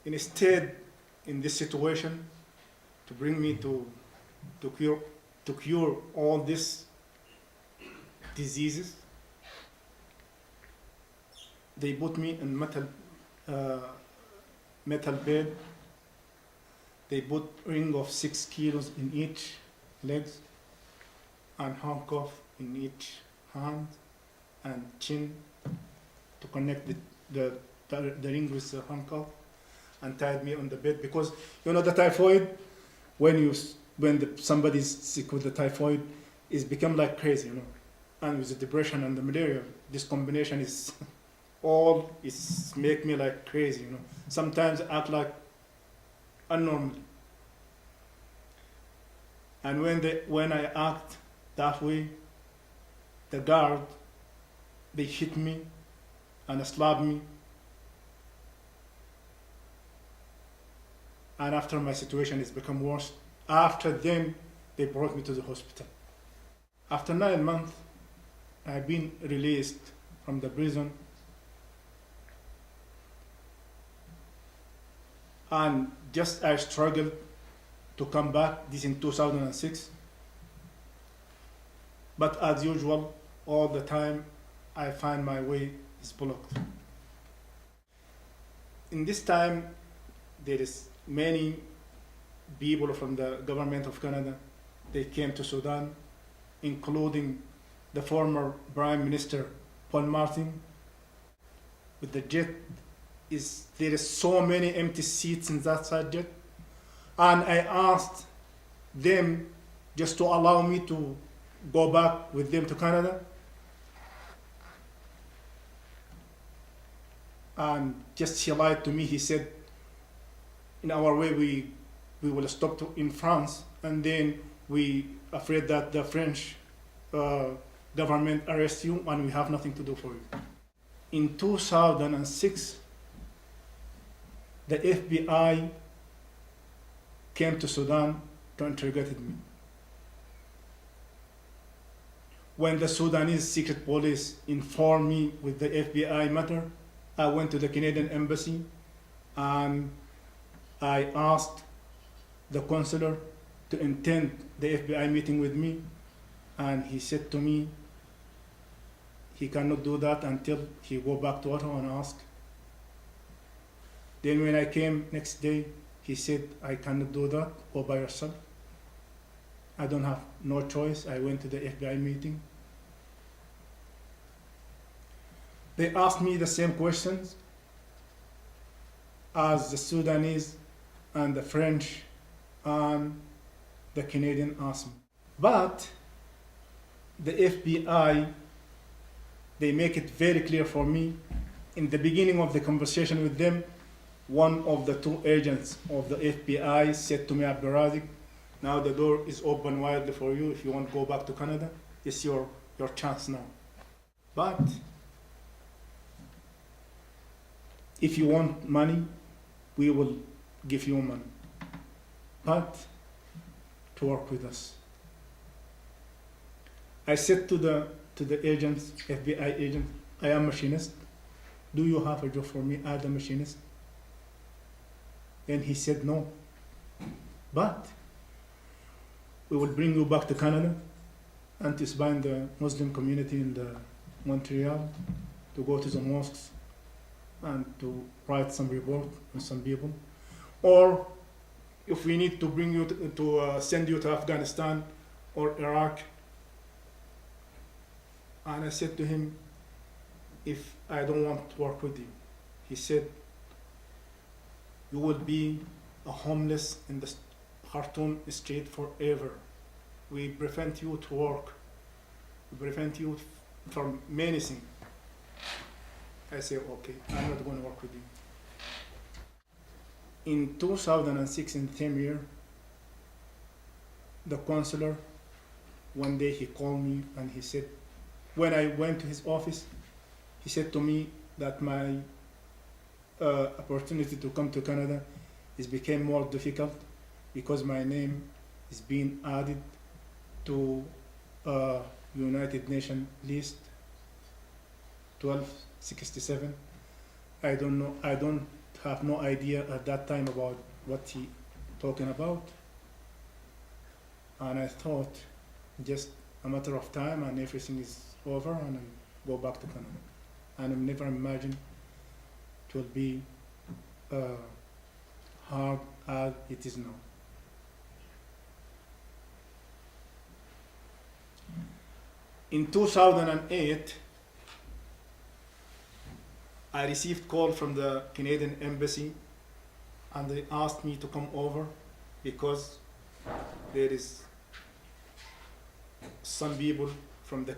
Instead, in this situation, to bring me to cure all these diseases, they put me in metal bed. They put ring of 6 kilos in each legs and handcuff in each hand and chin to connect the ring with the handcuff, and tied me on the bed because the typhoid, when somebody's sick with the typhoid, is become like crazy, and with the depression and the malaria, this combination is make me like crazy, Sometimes I act like abnormal, and when I act that way, the guard, they hit me and slap me. And after my situation has become worse, after then, they brought me to the hospital. After 9 months, I've been released from the prison. And just I struggled to come back, this in 2006. But as usual, all the time, I find my way is blocked. In this time, there is many people from the government of Canada. They came to Sudan, including the former Prime Minister Paul Martin. With the jet, there is so many empty seats in that side jet, and I asked them just to allow me to go back with them to Canada. And just he lied to me. He said, in our way, we will stop in France, and then we afraid that the French government arrest you, and we have nothing to do for you. In 2006, the FBI came to Sudan to interrogate me. When the Sudanese secret police informed me with the FBI matter, I went to the Canadian embassy and I asked the consular to attend the FBI meeting with me, and he said to me he cannot do that until he go back to Ottawa and ask. Then when I came next day, he said, I cannot do that, go by yourself. I don't have no choice. I went to the FBI meeting. They asked me the same questions as the Sudanese and the French and the Canadian asked me. But the FBI, they make it very clear for me. In the beginning of the conversation with them, one of the two agents of the FBI said to me, Abdelrazik, now the door is open widely for you. If you want to go back to Canada, it's your chance now. But if you want money, we will give you money. But to work with us. I said to the agents, FBI agent, I am a machinist. Do you have a job for me as a machinist? And he said no. But we will bring you back to Canada and to spy in the Muslim community in the Montreal, to go to the mosques and to write some report on some people. Or if we need to bring you to send you to Afghanistan or Iraq. And I said to him, if I don't want to work with you, he said, you will be a homeless in the Khartoum street forever. We prevent you to work. We prevent you from many things. I said, okay, I'm not going to work with you. In 2006, in the same year, the consular, one day he called me and he said, when I went to his office, he said to me that my opportunity to come to Canada is became more difficult because my name is being added to United Nations list 1267. I don't have no idea at that time about what he talking about. And I thought just a matter of time and everything is over and I go back to Canada. And I never imagined it will be hard as it is now. In 2008, I received call from the Canadian Embassy and they asked me to come over because there is some people from the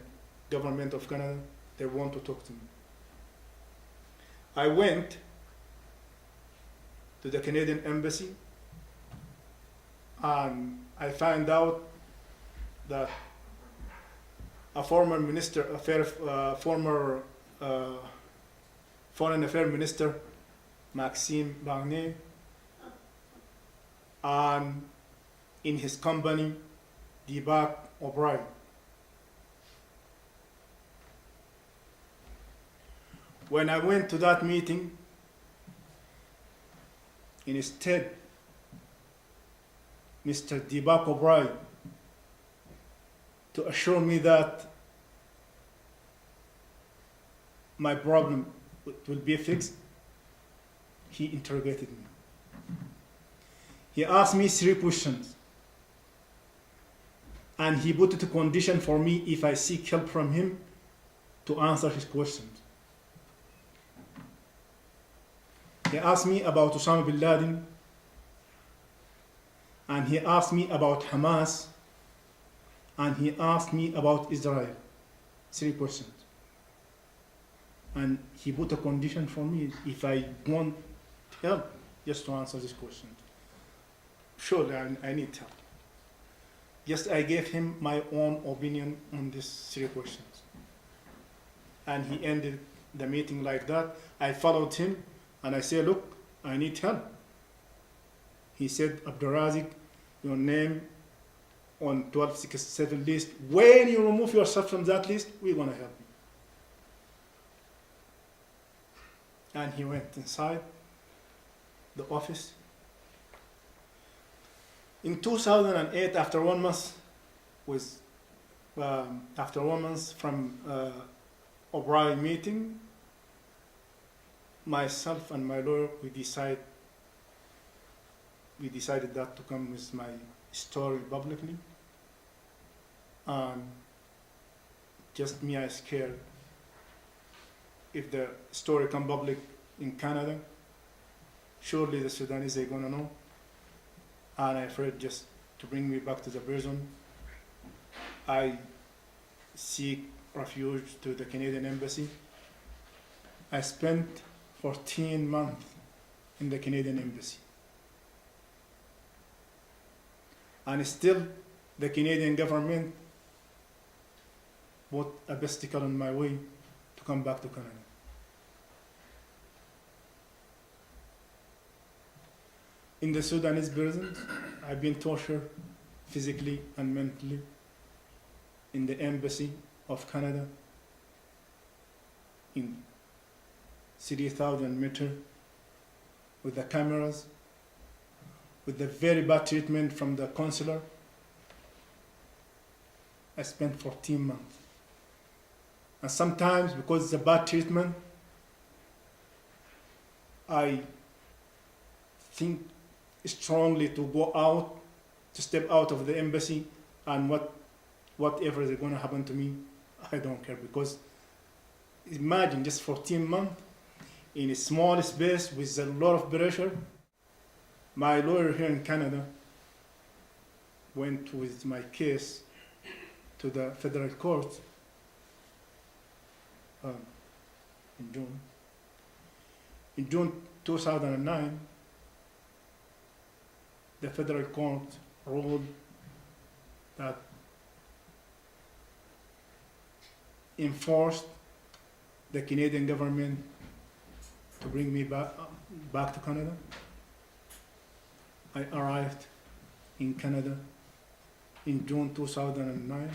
government of Canada, they want to talk to me. I went to the Canadian Embassy and I found out that a former Foreign Affairs Minister, Maxime Barnier, and in his company, Deepak O'Brien. When I went to that meeting, instead, Mr. Deepak O'Brien, to assure me that my problem will be fixed, he interrogated me. He asked me 3 questions. And he put it a condition for me if I seek help from him to answer his questions. He asked me about Osama bin Laden, and he asked me about Hamas, and he asked me about Israel. 3 questions. And he put a condition for me if I want help just to answer these questions. Surely I need help. Just I gave him my own opinion on these 3 questions. And he ended the meeting like that. I followed him and I said, look, I need help. He said, Abdelrazik, your name on 1267 list. When you remove yourself from that list, we're going to help you. And he went inside the office. In 2008, after 1 month, after 1 month from O'Brien meeting, myself and my lawyer, we decided that to come with my story publicly. And just me, I scared if the story come public in Canada, surely the Sudanese are gonna know. And I'm afraid just to bring me back to the prison. I seek refuge to the Canadian Embassy. I spent 14 months in the Canadian Embassy. And still, the Canadian government put a obstacle on my way to come back to Canada. In the Sudanese prisons, I've been tortured physically and mentally. In the Embassy of Canada, in 3,000 meters, with the cameras, with the very bad treatment from the consular. I spent 14 months. And sometimes, because it's a bad treatment, I think strongly to go out, to step out of the embassy, and whatever is going to happen to me, I don't care. Because imagine just 14 months in a small space with a lot of pressure. My lawyer here in Canada went with my case to the federal court in June. In June 2009, the federal court ruled that enforced the Canadian government to bring me back to Canada. I arrived in Canada in June 2009.